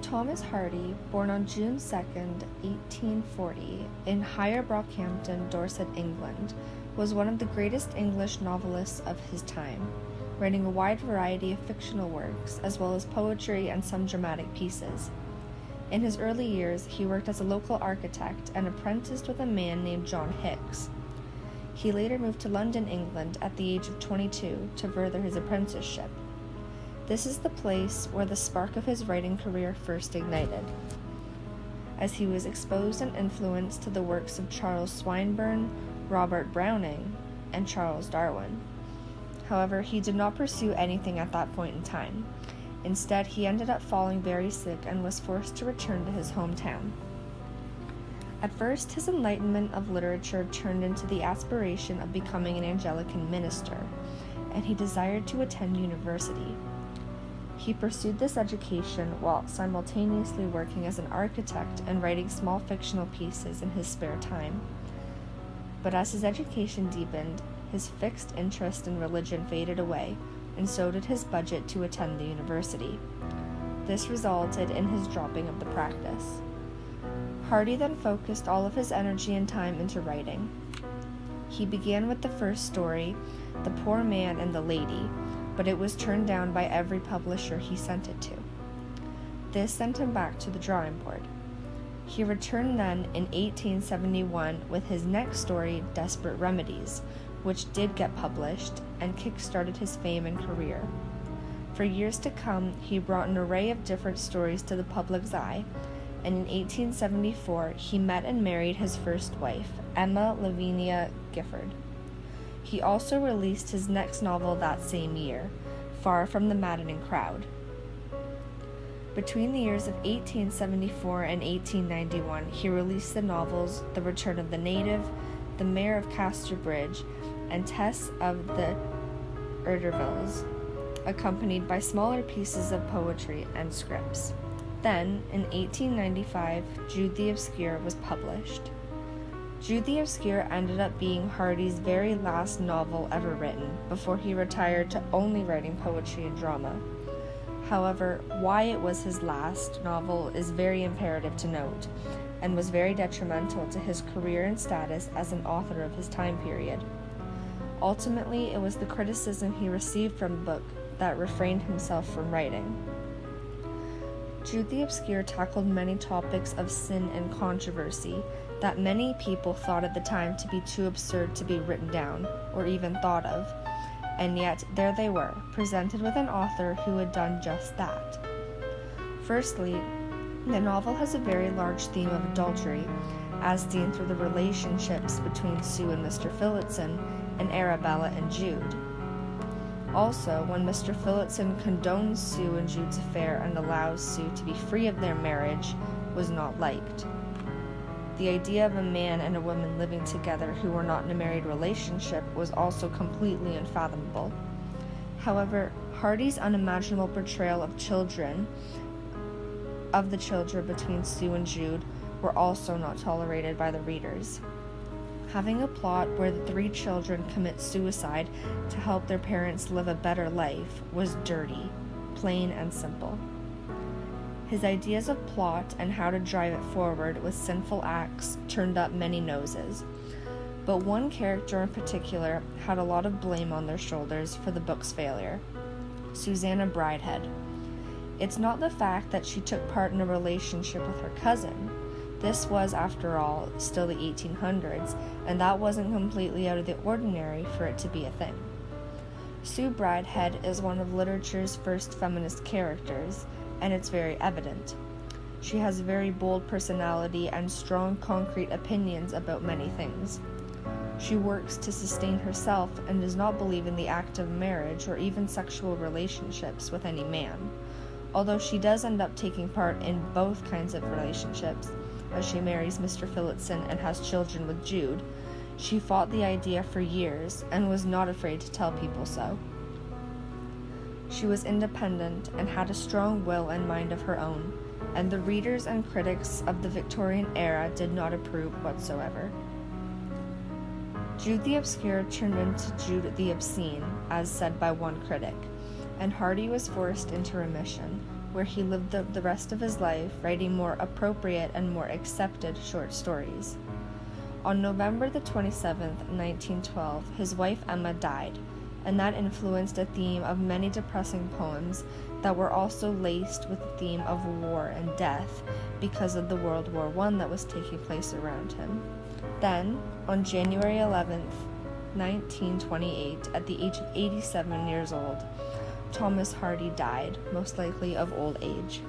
Thomas Hardy, born on June 2nd, 1840, in Higher Brockhampton, Dorset, England, was one of the greatest English novelists of his time, writing a wide variety of fictional works, as well as poetry and some dramatic pieces. In his early years, he worked as a local architect and apprenticed with a man named John Hicks. He later moved to London, England, at the age of 22 to further his apprenticeship. This is the place where the spark of his writing career first ignited, as he was exposed and influenced to the works of Charles Swinburne, Robert Browning, and Charles Darwin. However, he did not pursue anything at that point in time. Instead, he ended up falling very sick and was forced to return to his hometown. At first, his enlightenment of literature turned into the aspiration of becoming an Anglican minister, and he desired to attend university. He pursued this education while simultaneously working as an architect and writing small fictional pieces in his spare time. But as his education deepened, his fixed interest in religion faded away, and so did his budget to attend the university. This resulted in his dropping of the practice. Hardy then focused all of his energy and time into writing. He began with the first story, The Poor Man and the Lady, but it was turned down by every publisher he sent it to. This sent him back to the drawing board. He returned then in 1871 with his next story, Desperate Remedies, which did get published and kick-started his fame and career. For years to come, he brought an array of different stories to the public's eye, and in 1874 he met and married his first wife, Emma Lavinia Gifford. He also released his next novel that same year, Far from the Maddening Crowd. Between the years of 1874 and 1891, he released the novels The Return of the Native, The Mayor of Casterbridge, and Tess of the Urdervilles, accompanied by smaller pieces of poetry and scripts. Then, in 1895, Jude the Obscure was published. Jude the Obscure ended up being Hardy's very last novel ever written, before he retired to only writing poetry and drama. However, why it was his last novel is very imperative to note, and was very detrimental to his career and status as an author of his time period. Ultimately, it was the criticism he received from the book that refrained himself from writing. Jude the Obscure tackled many topics of sin and controversy that many people thought at the time to be too absurd to be written down, or even thought of, and yet there they were, presented with an author who had done just that. Firstly, the novel has a very large theme of adultery, as seen through the relationships between Sue and Mr. Phillotson, and Arabella and Jude. Also, when Mr. Phillotson condones Sue and Jude's affair and allows Sue to be free of their marriage, was not liked. The idea of a man and a woman living together who were not in a married relationship was also completely unfathomable. However, Hardy's unimaginable portrayal of the children between Sue and Jude were also not tolerated by the readers. Having a plot where the three children commit suicide to help their parents live a better life was dirty, plain and simple. His ideas of plot and how to drive it forward with sinful acts turned up many noses, but one character in particular had a lot of blame on their shoulders for the book's failure: Susanna Brideshead. It's not the fact that she took part in a relationship with her cousin. This was, after all, still the 1800s, and that wasn't completely out of the ordinary for it to be a thing. Sue Brideshead is one of literature's first feminist characters, and it's very evident. She has a very bold personality and strong, concrete opinions about many things. She works to sustain herself and does not believe in the act of marriage or even sexual relationships with any man, although she does end up taking part in both kinds of relationships, as she marries Mr. Phillotson and has children with Jude. She fought the idea for years and was not afraid to tell people so. She was independent and had a strong will and mind of her own, and the readers and critics of the Victorian era did not approve whatsoever. Jude the Obscure turned into Jude the Obscene, as said by one critic, and Hardy was forced into remission, where he lived the rest of his life, writing more appropriate and more accepted short stories. On November the 27th, 1912, his wife Emma died, and that influenced a theme of many depressing poems that were also laced with the theme of war and death because of the World War I that was taking place around him. Then, on January 11th, 1928, at the age of 87 years old, Thomas Hardy died, most likely of old age.